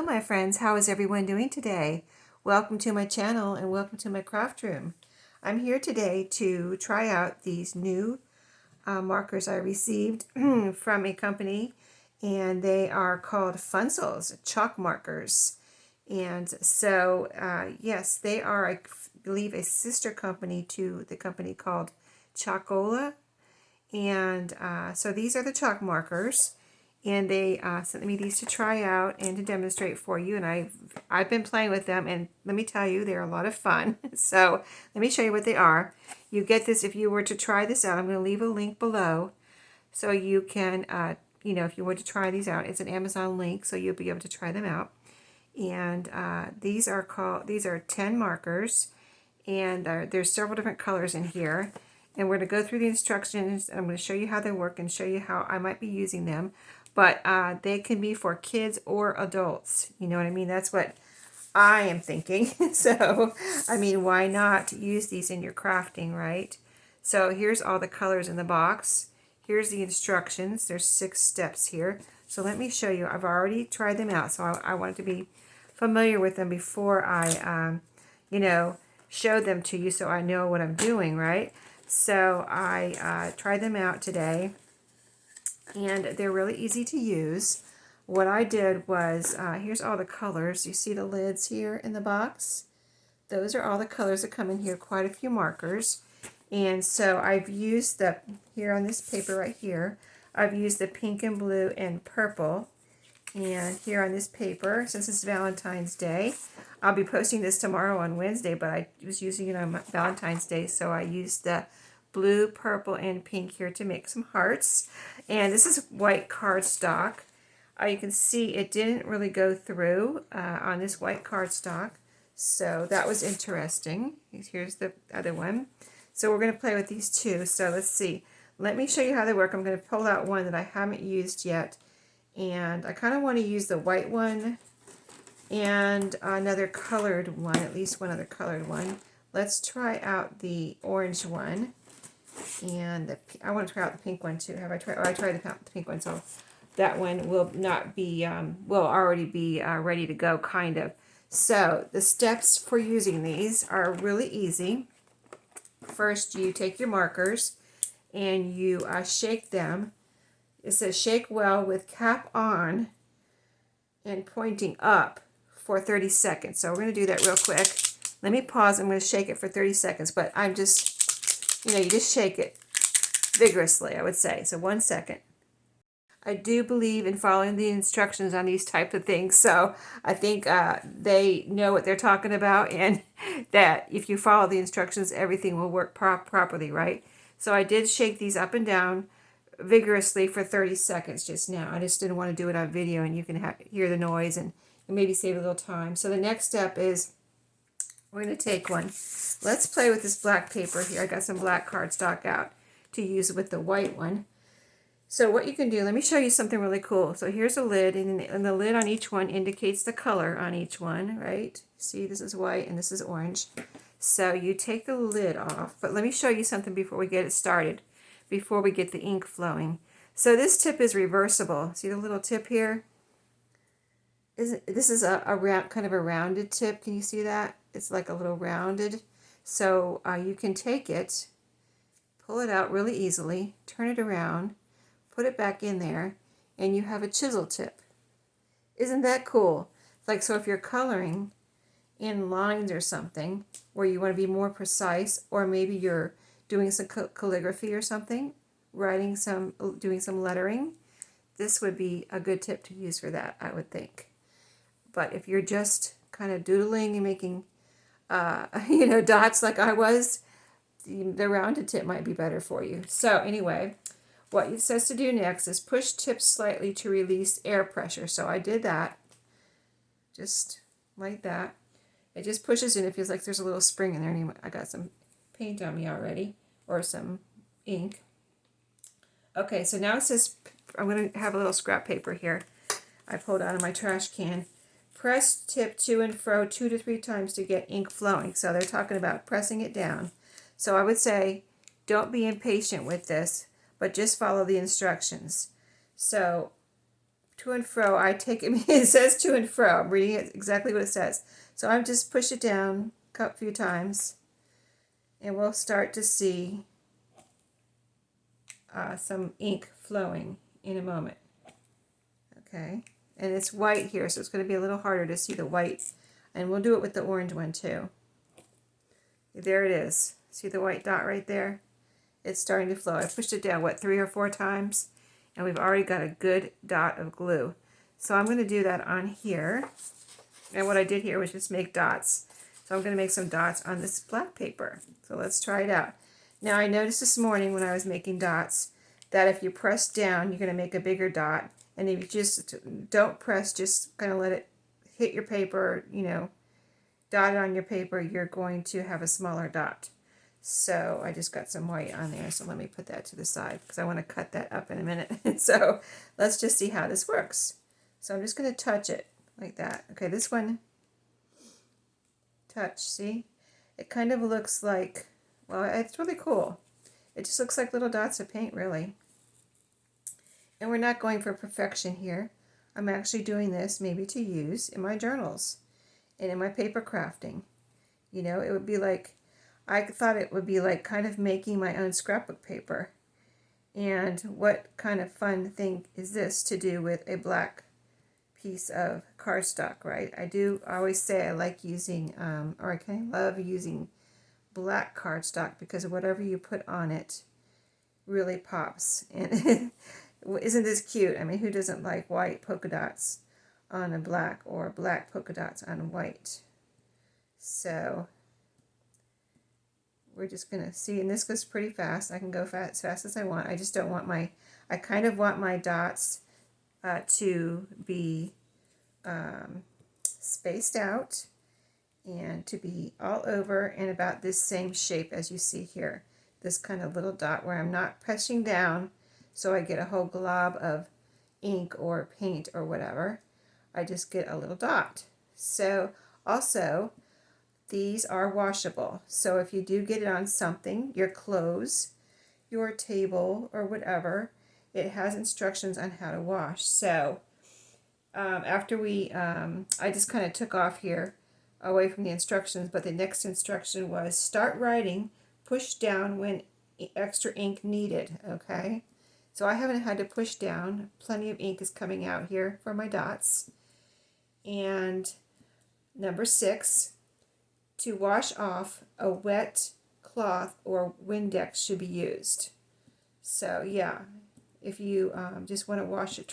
my friends, how is everyone doing today? Welcome to my channel and welcome to my craft room. I'm here today to try out these new markers I received from a company, and they are called Funcils Chalkmarkers. And so, yes, they are, I believe, a sister company to the company called Chalkola. And so these are the chalk markers. And they sent me these to try out and to demonstrate for you. And I've been playing with them, and let me tell you, they're a lot of fun. So let me show you what they are. You get this if you were to try this out. I'm going to leave a link below so you can, if you were to try these out. It's an Amazon link, so you'll be able to try them out. And these are 10 markers, and there's several different colors in here. And we're going to go through the instructions, and I'm going to show you how they work and show you how I might be using them. But they can be for kids or adults. You know what I mean? That's what I am thinking. So, I mean, why not use these in your crafting, right? So here's all the colors in the box. Here's the instructions. There's 6 steps here. So let me show you. I've already tried them out, so I wanted to be familiar with them before I, show them to you so I know what I'm doing, right? So I tried them out today, and they're really easy to use. What I did was, here's all the colors. You see the lids here in the box? Those are all the colors that come in here, quite a few markers. And so I've used here on this paper right here, I've used the pink and blue and purple. And here on this paper, since it's Valentine's Day, I'll be posting this tomorrow on Wednesday, but I was using it on Valentine's Day, so I used the blue, purple, and pink here to make some hearts. And this is white cardstock. You can see it didn't really go through on this white cardstock, so that was interesting. Here's the other one. So we're going to play with these two. So let's see. Let me show you how they work. I'm going to pull out one that I haven't used yet. And I kind of want to use the white one and another colored one, at least one other colored one. Let's try out the orange one. And I want to try out the pink one too. Have I tried? Oh, I tried the pink one, so that one will not be, will already be ready to go, kind of. So the steps for using these are really easy. First, you take your markers and you shake them. It says shake well with cap on and pointing up for 30 seconds. So we're going to do that real quick. Let me pause. I'm going to shake it for 30 seconds, but I'm just, you just shake it vigorously, I would say. So 1 second. I do believe in following the instructions on these types of things, so I think they know what they're talking about, and that if you follow the instructions, everything will work properly, right? So I did shake these up and down vigorously for 30 seconds just now. I just didn't want to do it on video, and you can hear the noise and maybe save a little time. So the next step is we're going to take one. Let's play with this black paper here. I got some black cardstock out to use with the white one. So what you can do, let me show you something really cool. So here's a lid, and the lid on each one indicates the color on each one, right? See, this is white and this is orange. So you take the lid off, but let me show you something before we get it started, before we get the ink flowing. So this tip is reversible. See the little tip here? This is a round, kind of a rounded tip. Can you see that? It's like a little rounded. So you can take it, pull it out really easily, turn it around, put it back in there, and you have a chisel tip. Isn't that cool? Like, so if you're coloring in lines or something where you want to be more precise, or maybe you're doing some calligraphy or something, doing some lettering, this would be a good tip to use for that, I would think. But if you're just kind of doodling and making, dots like I was, the rounded tip might be better for you. So anyway, what it says to do next is push tips slightly to release air pressure. So I did that, just like that. It just pushes in. It feels like there's a little spring in there. And I got some paint on me already, or some ink. Okay, so now it says, I'm going to have a little scrap paper here I pulled out of my trash can. Press tip to and fro 2 to 3 times to get ink flowing. So they're talking about pressing it down. So I would say, don't be impatient with this, but just follow the instructions. So to and fro. I take it, it says to and fro. I'm reading it exactly what it says. So I'm just push it down a few times, and we'll start to see some ink flowing in a moment. Okay, and it's white here, so it's going to be a little harder to see the white, and we'll do it with the orange one too. There it is. See the white dot right there? It's starting to flow. I pushed it down, what, 3 or 4 times? And we've already got a good dot of glue. So I'm going to do that on here. And what I did here was just make dots. So I'm going to make some dots on this black paper. So let's try it out. Now I noticed this morning when I was making dots that if you press down, you're going to make a bigger dot. And if you just don't press, just kind of let it hit your paper, you know, dot it on your paper, you're going to have a smaller dot. So I just got some white on there, so let me put that to the side because I want to cut that up in a minute. So let's just see how this works. So I'm just going to touch it like that. Okay, this one, touch, see? It kind of looks like, well, it's really cool. It just looks like little dots of paint, really. And we're not going for perfection here. I'm actually doing this maybe to use in my journals and in my paper crafting. You know, it would be like, I thought it would be like kind of making my own scrapbook paper. And what kind of fun thing is this to do with a black piece of cardstock, right? I always say I like using, or I kind of love using black cardstock because whatever you put on it really pops. And isn't this cute? I mean, who doesn't like white polka dots on a black or black polka dots on white? So we're just going to see, and this goes pretty fast. I can go as fast as I want. I just don't want I kind of want my dots to be spaced out and to be all over and about this same shape as you see here. This kind of little dot where I'm not pressing down so I get a whole glob of ink or paint or whatever. I just get a little dot. So also, these are washable. So if you do get it on something, your clothes, your table, or whatever, it has instructions on how to wash. So after I just kind of took off here away from the instructions, but the next instruction was start writing, push down when extra ink needed, okay? So I haven't had to push down. Plenty of ink is coming out here for my dots. And number 6, to wash off, a wet cloth or Windex should be used. So yeah, if you just want to wash it,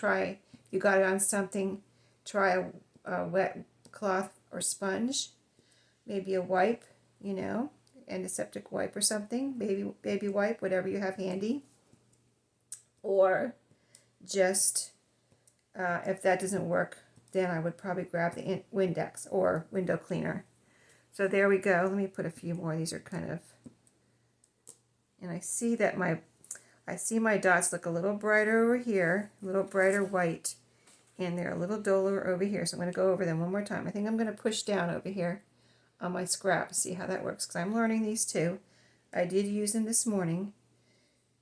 you got it on something, try a wet cloth or sponge, maybe a wipe, you know, antiseptic wipe or something, baby wipe, whatever you have handy. Or just, if that doesn't work, then I would probably grab the Windex or window cleaner. So there we go. Let me put a few more. These are kind of, and I see that my dots look a little brighter over here, a little brighter white, and they're a little duller over here. So I'm going to go over them one more time. I think I'm going to push down over here on my scrap, see how that works, because I'm learning these too. I did use them this morning,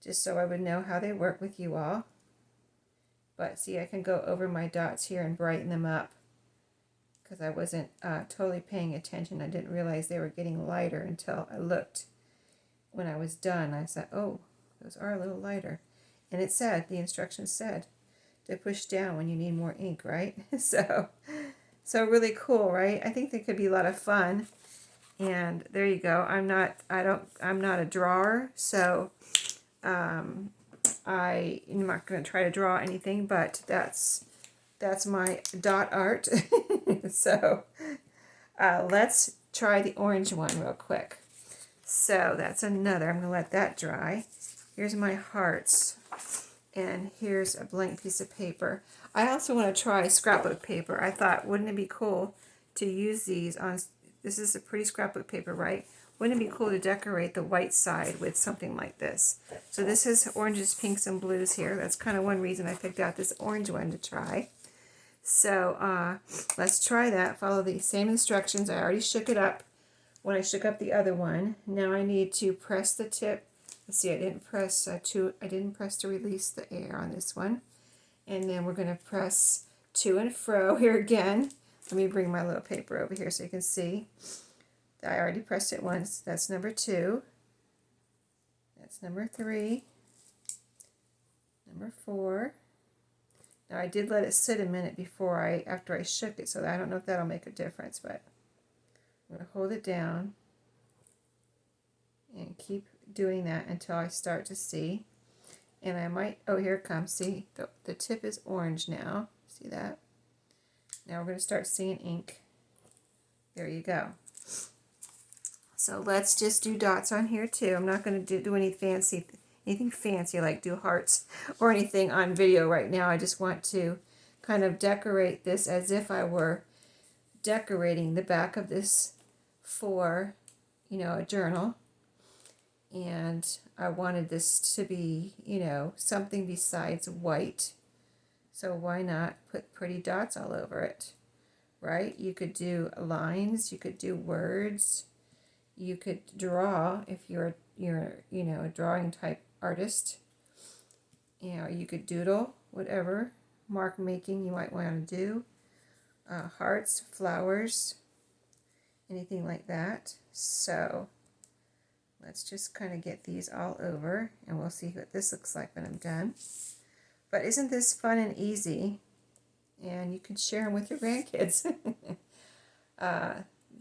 just so I would know how they work with you all. But see, I can go over my dots here and brighten them up, because I wasn't totally paying attention. I didn't realize they were getting lighter until I looked when I was done. I said, oh, those are a little lighter. And it said, the instructions said, to push down when you need more ink, right? So really cool, right? I think they could be a lot of fun. And there you go. I'm not a drawer, so I'm not going to try to draw anything, but that's my dot art. So let's try the orange one real quick. So that's another. I'm going to let that dry. Here's my hearts. And here's a blank piece of paper. I also want to try scrapbook paper. I thought, wouldn't it be cool to use these on, this is a pretty scrapbook paper, right? Wouldn't it be cool to decorate the white side with something like this? So this is oranges, pinks, and blues here. That's kind of one reason I picked out this orange one to try. So let's try that. Follow the same instructions. I already shook it up when I shook up the other one. Now I need to press the tip. Let's see, I didn't press to release the air on this one. And then we're going to press to and fro here again. Let me bring my little paper over here so you can see. I already pressed it once. That's number 2. That's number 3. Number 4. Now I did let it sit a minute after I shook it, so I don't know if that'll make a difference, but I'm going to hold it down and keep doing that until I start to see. And I might, oh, here it comes. See, the tip is orange now. See that? Now we're going to start seeing ink. There you go. So let's just do dots on here too. I'm not going to do anything fancy like do hearts or anything on video right now. I just want to kind of decorate this as if I were decorating the back of this for, a journal. And I wanted this to be, something besides white. So why not put pretty dots all over it, right? You could do lines, you could do words, you could draw if you're a drawing type artist. You could doodle, whatever mark making you might want to do. Hearts, flowers, anything like that. So let's just kind of get these all over, and we'll see what this looks like when I'm done. But isn't this fun and easy? And you can share them with your grandkids.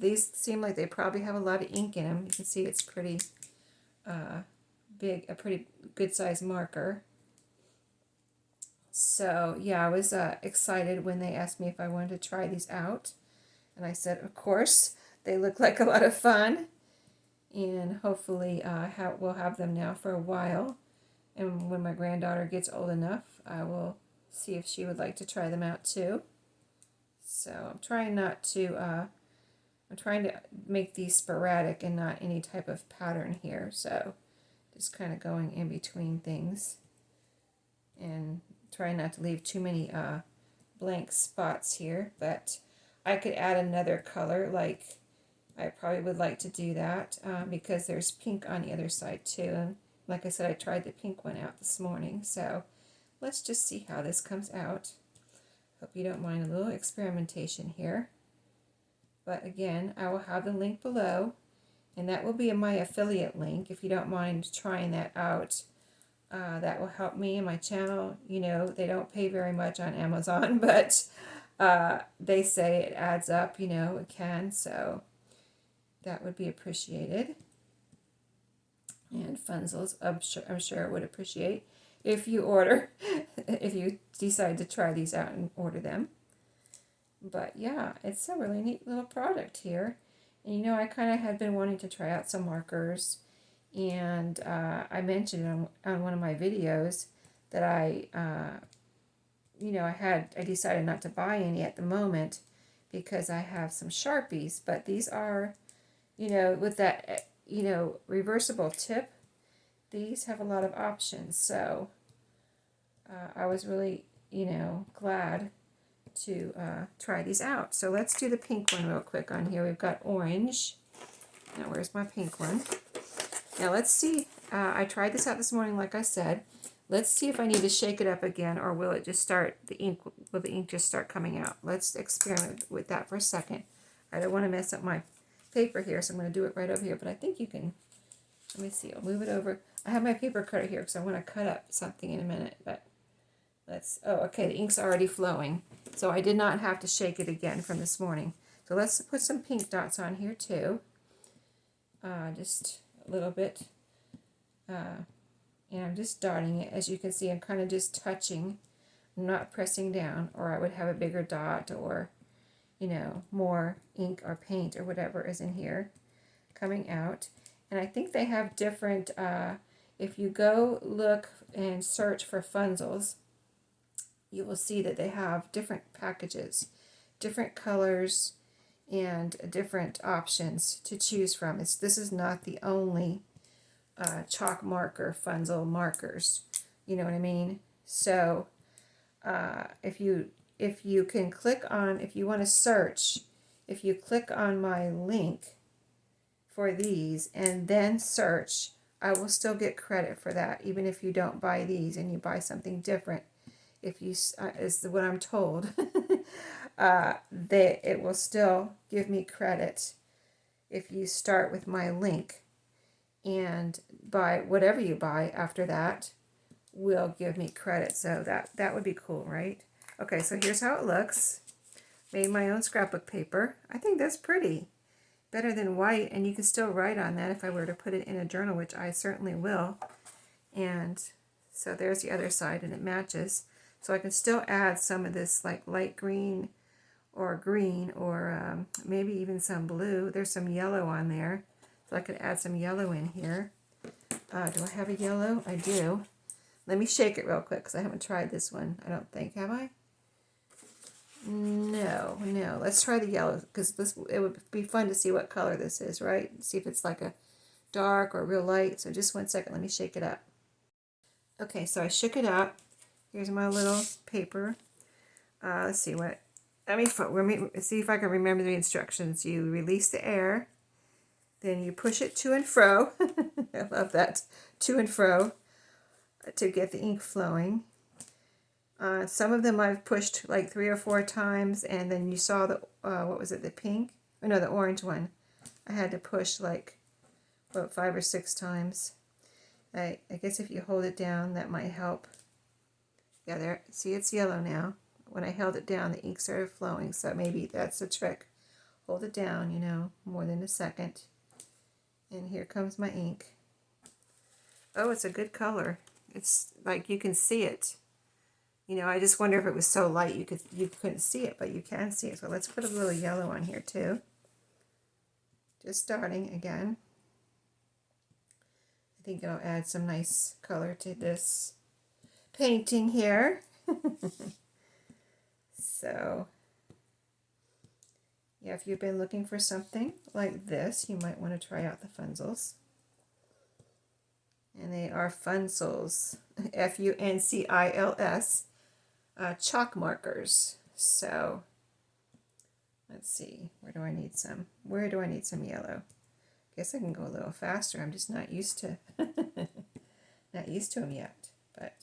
These seem like they probably have a lot of ink in them. You can see it's pretty big, a pretty good size marker. So yeah, I was excited when they asked me if I wanted to try these out. And I said, of course, they look like a lot of fun. And hopefully we'll have them now for a while. And when my granddaughter gets old enough, I will see if she would like to try them out too. So I'm trying to make these sporadic and not any type of pattern here. So just kind of going in between things and trying not to leave too many blank spots here. But I could add another color, like I probably would like to do that because there's pink on the other side too. And like I said, I tried the pink one out this morning. So let's just see how this comes out. Hope you don't mind a little experimentation here. But again, I will have the link below, and that will be my affiliate link if you don't mind trying that out. That will help me and my channel. They don't pay very much on Amazon, but they say it adds up, it can. So that would be appreciated. And Funcils, I'm sure it would appreciate if you if you decide to try these out and order them. But yeah, it's a really neat little product here. And I kind of had been wanting to try out some markers. And I mentioned on one of my videos that I decided not to buy any at the moment because I have some Sharpies. But these are, with that, reversible tip, these have a lot of options. So I was really, glad to try these out. So let's do the pink one real quick on here. We've got orange. Now where's my pink one? Now let's see. I tried this out this morning, like I said. Let's see if I need to shake it up again, or will it just start, will the ink just start coming out? Let's experiment with that for a second. I don't want to mess up my paper here, so I'm going to do it right over here, but I think you can, let me see, I'll move it over. I have my paper cutter here because I want to cut up something in a minute, but okay, the ink's already flowing. So I did not have to shake it again from this morning. So let's put some pink dots on here too. Just a little bit. And I'm just dotting it. As you can see, I'm kind of just touching. I'm not pressing down, or I would have a bigger dot, or, more ink or paint or whatever is in here coming out. And I think they have different, if you go look and search for Funcils, you will see that they have different packages, different colors, and different options to choose from. This is not the only chalk marker Funcil markers. You know what I mean? So if you can click on, if you want to search, if you click on my link for these and then search, I will still get credit for that, even if you don't buy these and you buy something different. if you, is what I'm told, it will still give me credit if you start with my link, and buy whatever you buy after that will give me credit. So that would be cool, right? Okay, so here's how it looks. Made my own scrapbook paper. I think that's pretty. Better than white, and you can still write on that if I were to put it in a journal, which I certainly will. And so there's the other side, and it matches. So I can still add some of this like light green or maybe even some blue. There's some yellow on there, so I could add some yellow in here. Do I have a yellow? I do. Let me shake it real quick because I haven't tried this one. I don't think, have I? No. Let's try the yellow because it would be fun to see what color this is, right? See if it's like a dark or real light. So just 1 second, let me shake it up. Okay, so I shook it up. Here's my little paper. Let's see what. Let me see if I can remember the instructions. You release the air, then you push it to and fro. I love that, to and fro, to get the ink flowing. Some of them I've pushed like 3 or 4 times, and then you saw the what was it? The pink? Oh no, the orange one. I had to push like 5 or 6 times. I guess if you hold it down, that might help. Yeah, there. See, it's yellow now. When I held it down, the ink started flowing, so maybe that's the trick. Hold it down, you know, more than a second. And here comes my ink. Oh, it's a good color. It's like you can see it. You know, I just wonder if it was so light you couldn't see it, but you can see it. So let's put a little yellow on here too. Just starting again. I think it'll add some nice color to this painting here. So, yeah, if you've been looking for something like this, you might want to try out the Funcils. And they are Funcils, Funcils, chalk markers. So, let's see, where do I need some? Where do I need some yellow? Guess I can go a little faster. I'm just not used to them yet. But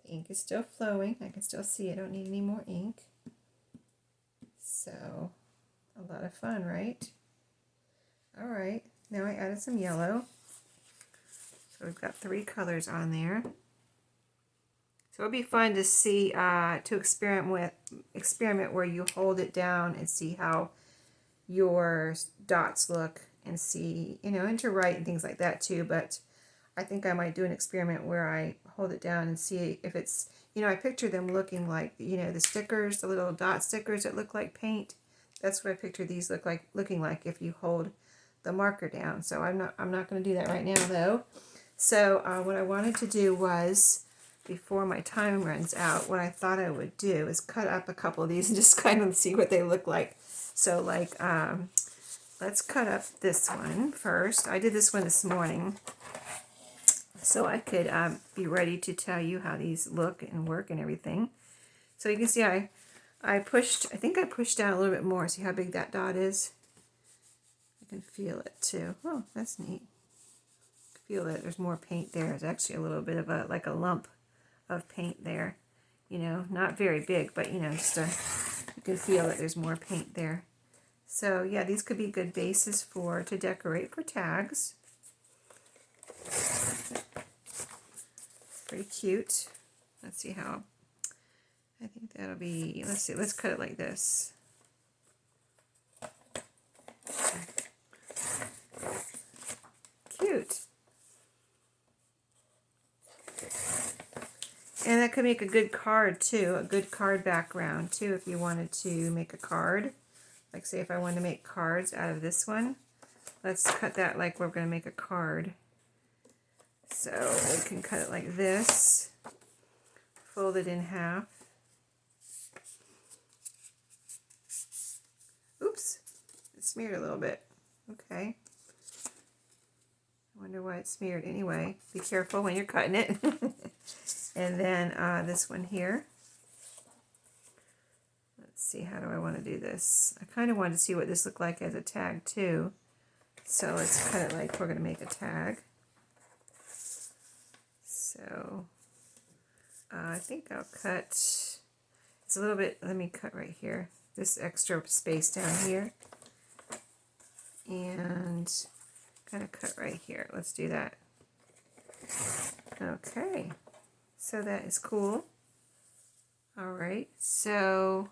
the ink is still flowing. I can still see. I don't need any more ink. So, a lot of fun, right? All right, now I added some yellow. So we've got 3 colors on there. So it'll be fun to see, to experiment where you hold it down and see how your dots look, and see, you know, and to write and things like that too. But I think I might do an experiment where I hold it down and see if it's, you know, I picture them looking like, you know, the stickers, the little dot stickers that look like paint. That's what I picture these looking like if you hold the marker down. So I'm not going to do that right now though. So what I wanted to do was, before my time runs out, what I thought I would do is cut up a couple of these and just kind of see what they look like. So like, let's cut up this one first. I did this one this morning so I could be ready to tell you how these look and work and everything. So you can see I think I pushed down a little bit more. See how big that dot is? I can feel it too. Oh, that's neat. Feel that there's more paint there. There's actually a little bit of like a lump of paint there. You know, not very big, but you know, you can feel that there's more paint there. So yeah, these could be good bases to decorate for tags. Pretty cute. Let's see how. I think that'll be. Let's see. Let's cut it like this. Cute. And that could make a good card too, a good card background too, if you wanted to make a card. Like say if I wanted to make cards out of this one, let's cut that like we're going to make a card. So we can cut it like this, fold it in half. Oops, it smeared a little bit. Okay. I wonder why it smeared. Anyway, be careful when you're cutting it. And then this one here. Let's see, how do I want to do this? I kind of wanted to see what this looked like as a tag too. So let's cut it like we're going to make a tag. So I think I'll cut, it's a little bit, let me cut right here, this extra space down here, and kind of cut right here. Let's do that. Okay, so that is cool. All right, so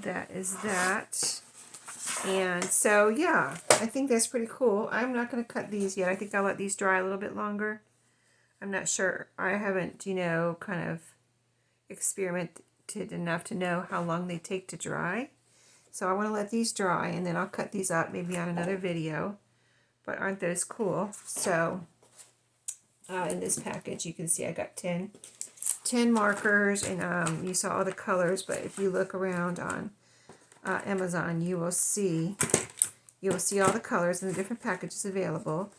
that is that. And so, yeah, I think that's pretty cool. I'm not going to cut these yet. I think I'll let these dry a little bit longer. I'm not sure. I haven't, you know, kind of experimented enough to know how long they take to dry. So I want to let these dry, and then I'll cut these up maybe on another video. But aren't those cool? So in this package, you can see I got 10 markers, and you saw all the colors. But if you look around on Amazon, you will see all the colors and the different packages available.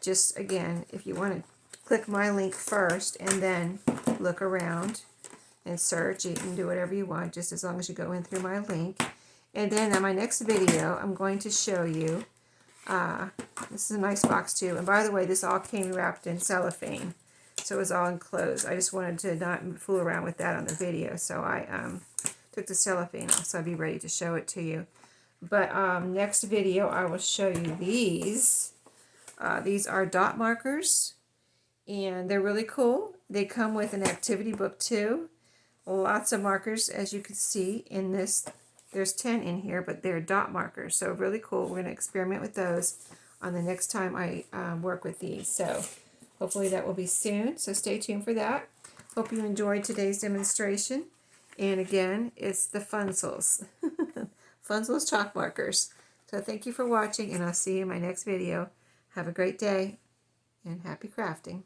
Just again, if you want to click my link first and then look around and search, you can do whatever you want, just as long as you go in through my link. And then on my next video, I'm going to show you, this is a nice box too, and by the way, this all came wrapped in cellophane, so it was all enclosed. I just wanted to not fool around with that on the video, so I took the cellophane off, so I'll be ready to show it to you. But next video, I will show you these. These are dot markers, and they're really cool. They come with an activity book too. Lots of markers, as you can see in this. There's 10 in here, but they're dot markers, so really cool. We're going to experiment with those on the next time I work with these. So hopefully that will be soon, so stay tuned for that. Hope you enjoyed today's demonstration. And again, it's the Funcils. Funcils chalk markers. So thank you for watching, and I'll see you in my next video. Have a great day, and happy crafting.